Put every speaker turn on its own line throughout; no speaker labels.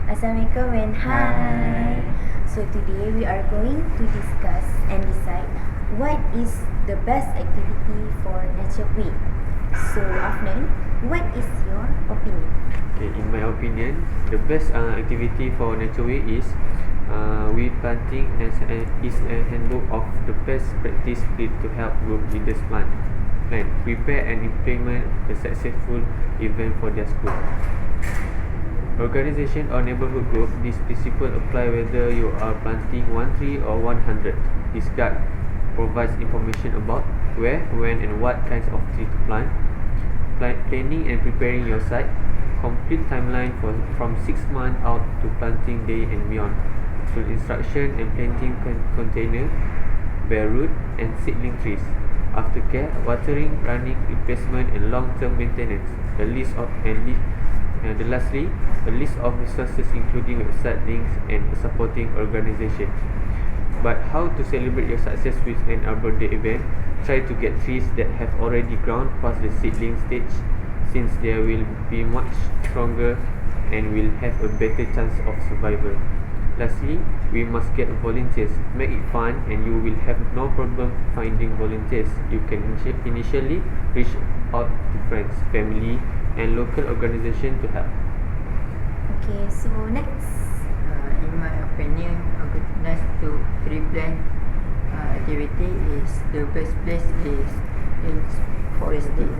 Assalamualaikum and hi. So today we are going to discuss and decide what is the best activity for Nature Week. So Afnan, what is your opinion?
Okay, in my opinion, the best activity for Nature Week is weed planting is a handbook of the best practice to help group leaders plan, prepare and implement a successful event for their school. Organization or neighborhood group, this principle apply whether you are planting 1 tree or 100. This guide provides information about where, when and what kinds of tree to plant, planning and preparing your site, complete timeline from 6 months out to planting day and beyond, full instruction and planting container, bare root and seedling trees, aftercare, watering, running, replacement and long-term maintenance. Lastly, a list of resources including website links and supporting organization. But how to celebrate your success with an Arbor Day event? Try to get trees that have already grown past the seedling stage, since they will be much stronger and will have a better chance of survival. Lastly, we must get volunteers. Make it fun and you will have no problem finding volunteers. You can initially reach out to friends, family and local organization to help.
Okay, so next.
In my opinion, organize to tree plant activity is the best place is in forestry,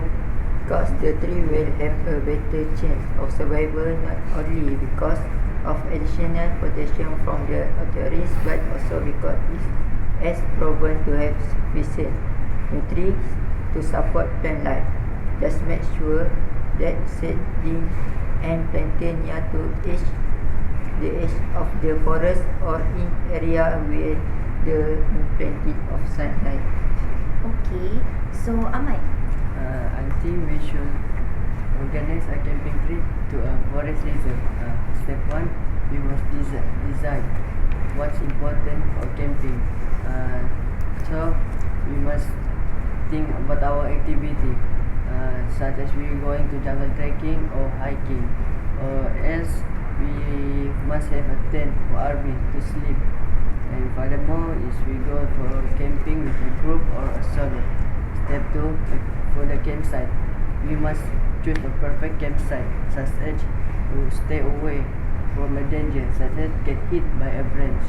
because the tree will have a better chance of survival, not only because of additional protection from the authorities, but also because it has proven to have sufficient nutrients to support plant life. Just make sure that seedling and planting near to the edge of the forest or in area where the plenty of sunlight.
Okay, so Ahmad.
I think we should organize a camping trip to a forest reserve. Step 1, we must decide what's important for camping. So we must think about our activity, such as we going to jungle trekking or hiking, or else we must have a tent for RV to sleep. And furthermore, is we go for camping with a group or a solo. Step 2, for the campsite, we must choose a perfect campsite, such as to stay away from a danger, such as get hit by a branch.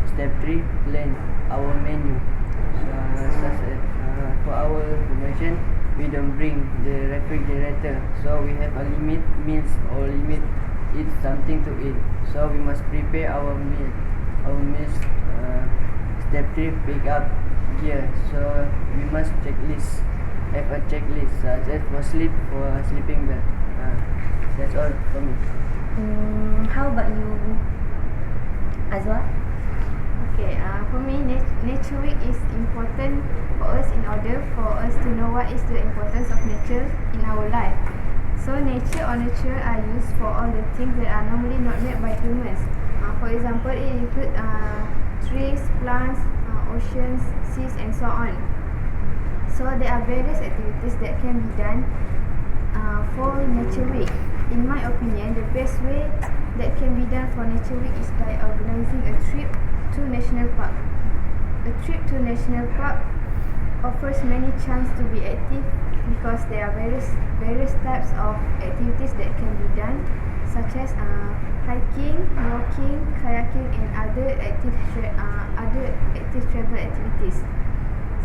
Step 3, plan our menu. Such as for our information, we don't bring the refrigerator, so we have a limit meals or limit eat something to eat. So we must prepare our meals. Step 3, pick up gear. So we must have a checklist, such as for sleeping bag. That's all for me.
How about you, Azwa?
Okay, for me, Nature Week is important for us in order for us to know what is the importance of nature in our life. So nature or nature are used for all the things that are normally not made by humans. For example, it includes trees, plants, oceans, seas and so on. So there are various activities that can be done for Nature Week. In my opinion, the best way that can be done for Nature Week is by organizing a trip to National Park. A trip to National Park offers many chances to be active because there are various types of activities that can be done, such as hiking, walking, kayaking and other active travel activities.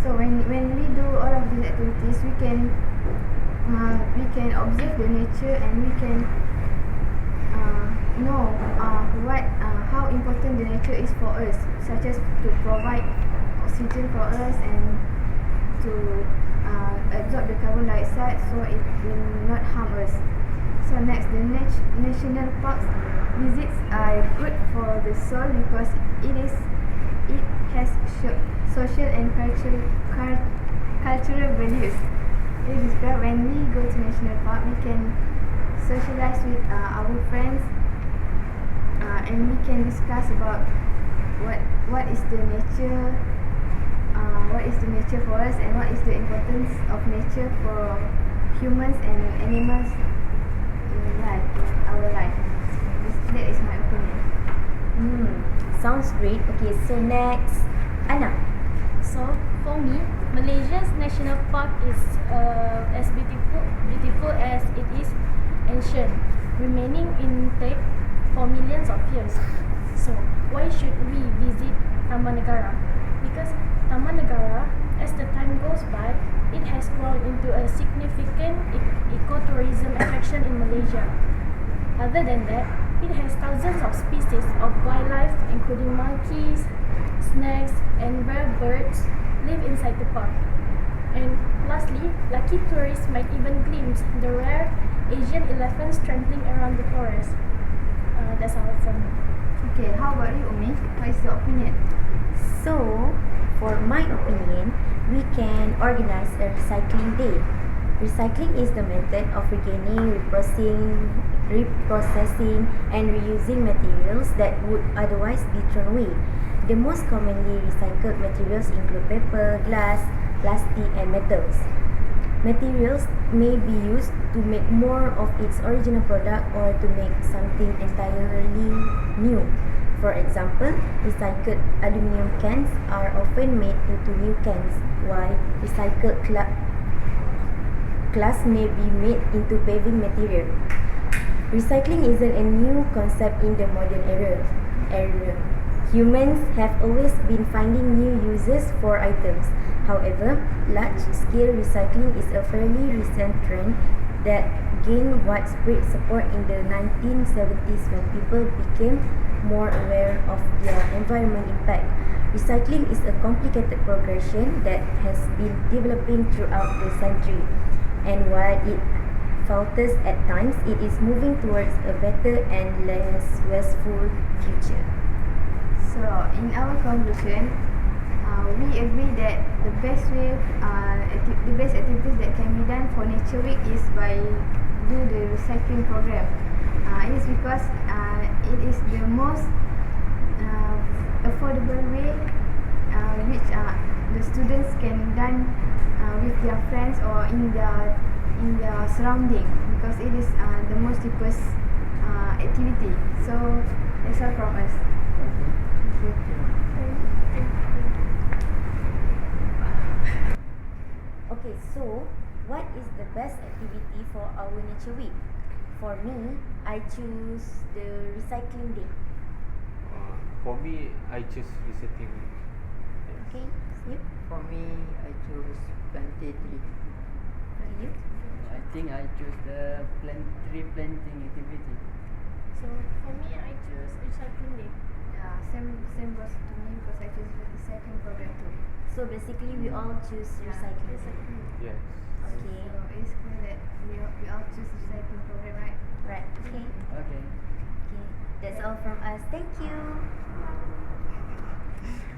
So when we do all of these activities, we can observe the nature and we can know how important the nature is for us, such as to provide oxygen for us and to absorb the carbon dioxide, so it will not harm us. So next, the national parks visits are good for the soul because it has social and cultural values. It is that when we go to national park, we can socialize with our friends, and we can discuss about what is the nature for us and what is the importance of nature for humans and animals in our life.
sounds great. Okay, so next, Anna.
So for me, Malaysia's national park is as beautiful as it is ancient, remaining intact for millions of years. So why should we visit Taman Negara? Because Taman Negara, as the time goes by, it has grown into a significant ecotourism attraction in Malaysia. Other than that, it has thousands of species of wildlife, including monkeys, snakes, and rare birds live inside the park. And lastly, lucky tourists might even glimpse the rare Asian elephants trampling around the forest. That's all from me.
Okay, how about you, Umi? What is your opinion?
So, for my opinion, we can organize a recycling day. Recycling is the method of regaining, reprocessing, and reusing materials that would otherwise be thrown away. The most commonly recycled materials include paper, glass, plastic, and metals. Materials may be used to make more of its original product or to make something entirely new. For example, recycled aluminum cans are often made into new cans, while recycled glass may be made into paving material. Recycling isn't a new concept in the modern era. Humans have always been finding new uses for items. However, large-scale recycling is a fairly recent trend that gained widespread support in the 1970s when people became more aware of their environmental impact. Recycling is a complicated progression that has been developing throughout the century, and while it falters at times, it is moving towards a better and less wasteful future.
So, in our conclusion, we agree that the best activities that can be done for Nature Week is by do the recycling program. It is because it is the most affordable way which the students can done with their friends or in their surrounding, because it is the most cheapest activity. So that's all from us.
Okay, so what is the best activity for our Nature Week? For me, I choose the recycling day.
For me, I choose recycling.
Okay, you?
For me, I choose planting tree.
You?
I think I choose the tree planting activity.
So for me, I choose recycling day.
Yeah, same goes to me because I choose the recycling program too.
So basically, we all choose recycling.
Yes.
Okay,
So it's clear that we all choose the recycling program, right?
right. Okay,
Okay.
okay. That's all from us. Thank you.